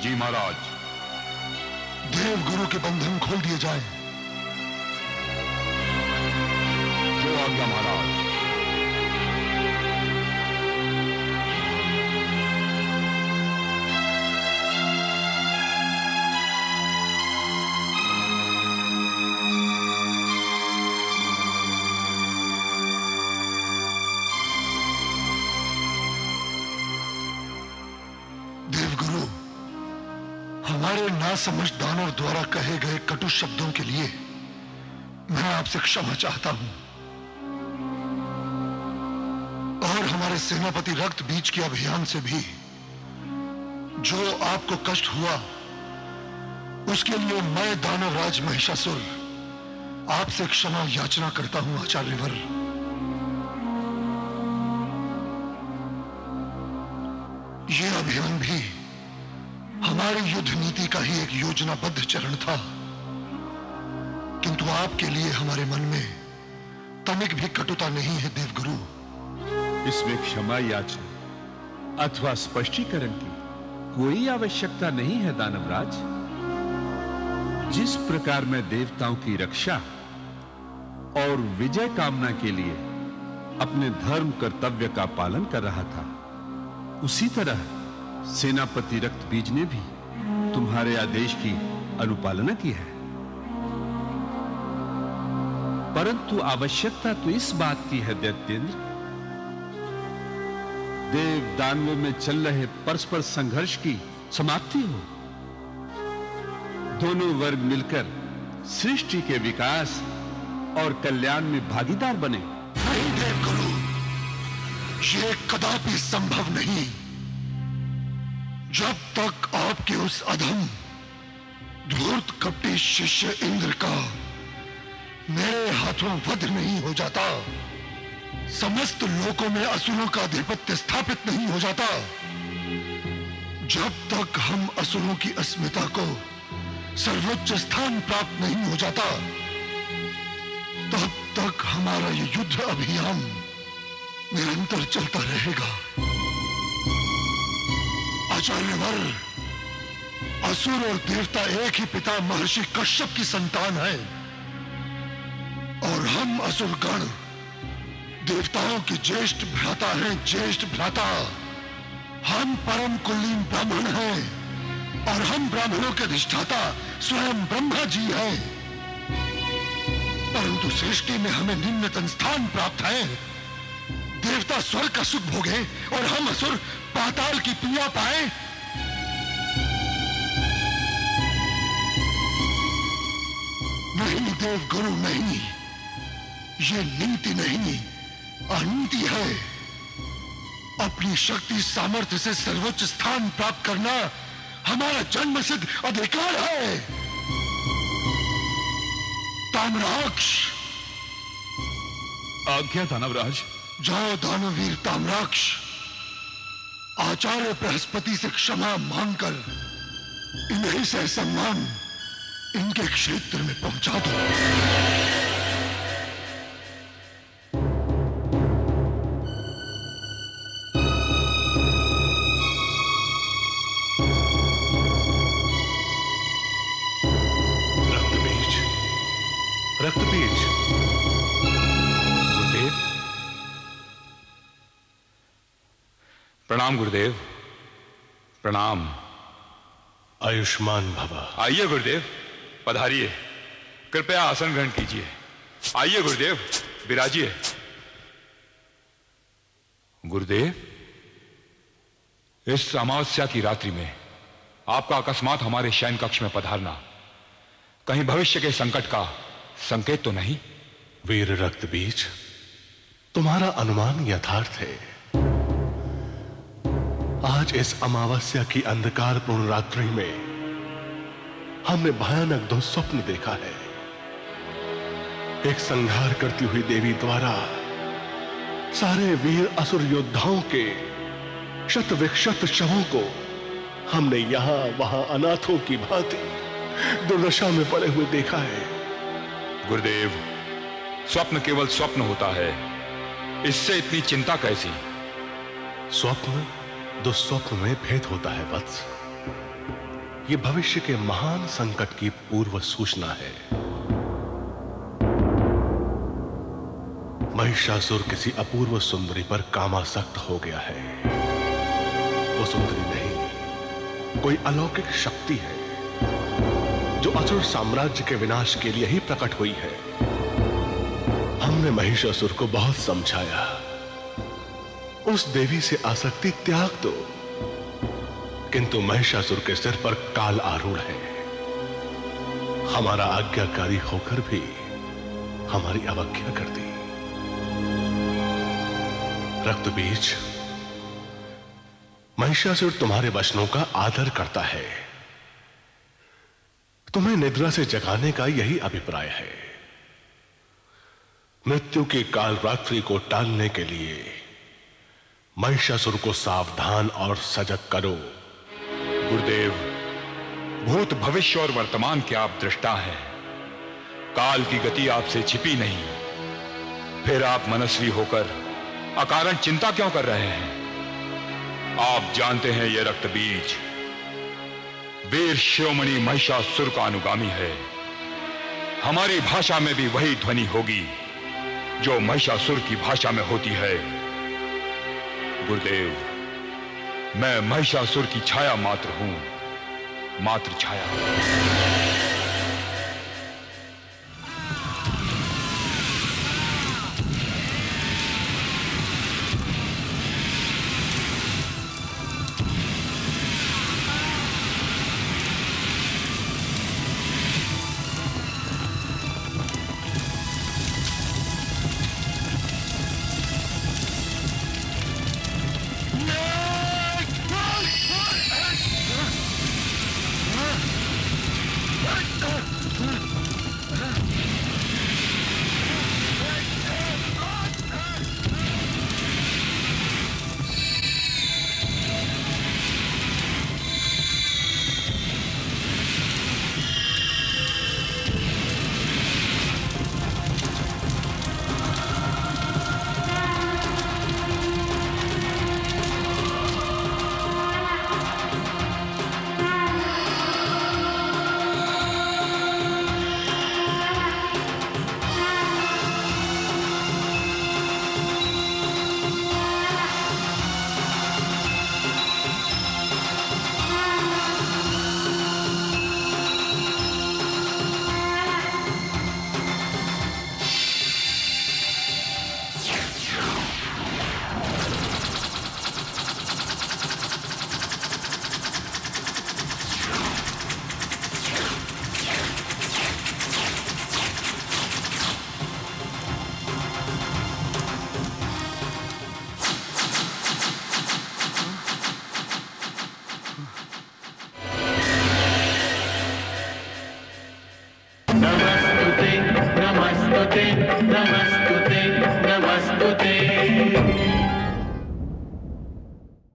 जी महाराज। देव गुरु के बंधन खोल दिए जाएं। जो आज्ञा महाराज। देवगुरु, हमारे नासमझ दानव द्वारा कहे गए कटु शब्दों के लिए मैं आपसे क्षमा चाहता हूं, और हमारे सेनापति रक्त बीज के अभियान से भी जो आपको कष्ट हुआ उसके लिए मैं दानवराज महिषासुर आपसे क्षमा याचना करता हूं आचार्यवर। यह अभियान भी हमारी युद्ध नीति का ही एक योजनाबद्ध चरण था, किंतु आपके लिए हमारे मन में तनिक भी कटुता नहीं है देवगुरु। इसमें क्षमा याचना अथवा स्पष्टीकरण की कोई आवश्यकता नहीं है दानवराज। जिस प्रकार मैं देवताओं की रक्षा और विजय कामना के लिए अपने धर्म कर्तव्य का पालन कर रहा था, उसी तरह सेनापति रक्त बीज ने भी तुम्हारे आदेश की अनुपालना की है। परंतु आवश्यकता तो इस बात की है दैत्येंद्र, देव दानव में चल रहे परस्पर संघर्ष की समाप्ति हो। दोनों वर्ग मिलकर सृष्टि के विकास और कल्याण में भागीदार बने। नहीं देवगुरु, यह कदापि संभव नहीं। जब तक आपके उस अधम धूर्त कपटी शिष्य इंद्र का मेरे हाथों वध नहीं हो जाता, समस्त लोकों में असुरों का आधिपत्य स्थापित नहीं हो जाता, जब तक हम असुरों की अस्मिता को सर्वोच्च स्थान प्राप्त नहीं हो जाता, तब तक हमारा ये युद्ध अभियान निरंतर चलता रहेगा। आचार्यवर, असुर और देवता एक ही पिता महर्षि कश्यप की संतान है, और हम असुरगण देवताओं के ज्येष्ठ भ्राता हैं। ज्येष्ठ भ्राता हम परम कुलीन ब्राह्मण हैं, और हम ब्राह्मणों के अधिष्ठाता स्वयं ब्रह्मा जी हैं। परंतु सृष्टि में हमें निम्नतम स्थान प्राप्त है। देवता स्वर्ग का सुख भोगे और हम असुर पाताल की पीड़ा पाए। नहीं देवगुरु, नहीं, ये नीति नहीं, अनीति है। अपनी शक्ति सामर्थ्य से सर्वोच्च स्थान प्राप्त करना हमारा जन्मसिद्ध अधिकार है। ताम्राक्ष। आज्ञा दानवराज। जाओ दानवीर ताम्राक्ष, आचार्य बृहस्पति से क्षमा मांगकर इन्हें से सम्मान इनके क्षेत्र में पहुंचा दो। रक्तबीज। गुरुदेव प्रणाम। गुरुदेव प्रणाम। आयुष्मान भव। आइए गुरुदेव, पधारिए। कृपया आसन ग्रहण कीजिए। आइए गुरुदेव, विराजिए। गुरुदेव, इस अमावस्या की रात्रि में आपका अकस्मात हमारे शयन कक्ष में पधारना कहीं भविष्य के संकट का संकेत तो नहीं? वीर रक्तबीज, तुम्हारा अनुमान यथार्थ है। आज इस अमावस्या की अंधकारपूर्ण रात्रि में हमने भयानक दुस्वप्न देखा है। एक संहार करती हुई देवी द्वारा सारे वीर असुर योद्धाओं के शत विक्षत शवों को हमने यहां वहां अनाथों की भांति दुर्दशा में पड़े हुए देखा है। गुरुदेव, स्वप्न केवल स्वप्न होता है, इससे इतनी चिंता कैसी? स्वप्न दुस्वप्न में भेद होता है वत्स। ये भविष्य के महान संकट की पूर्व सूचना है। महिषासुर किसी अपूर्व सुंदरी पर कामासक्त हो गया है। वो सुंदरी नहीं, कोई अलौकिक शक्ति है जो असुर साम्राज्य के विनाश के लिए ही प्रकट हुई है। हमने महिषासुर को बहुत समझाया, उस देवी से आसक्ति त्याग दो, किंतु महिषासुर के सिर पर काल आरूढ़ है। हमारा आज्ञाकारी होकर भी हमारी अवज्ञा कर दी। रक्तबीज, महिषासुर तुम्हारे वचनों का आदर करता है। तुम्हें निद्रा से जगाने का यही अभिप्राय है। मृत्यु की काल रात्रि को टालने के लिए महिषासुर को सावधान और सजग करो। गुरुदेव, भूत भविष्य और वर्तमान के आप दृष्टा हैं। काल की गति आपसे छिपी नहीं। फिर आप मनस्वी होकर अकारण चिंता क्यों कर रहे हैं? आप जानते हैं यह रक्तबीज वीर शिरोमणि महिषासुर का अनुगामी है। हमारी भाषा में भी वही ध्वनि होगी जो महिषासुर की भाषा में होती है। गुरुदेव, मैं महिषासुर की छाया मात्र हूं, मात्र छाया। नमस्तुते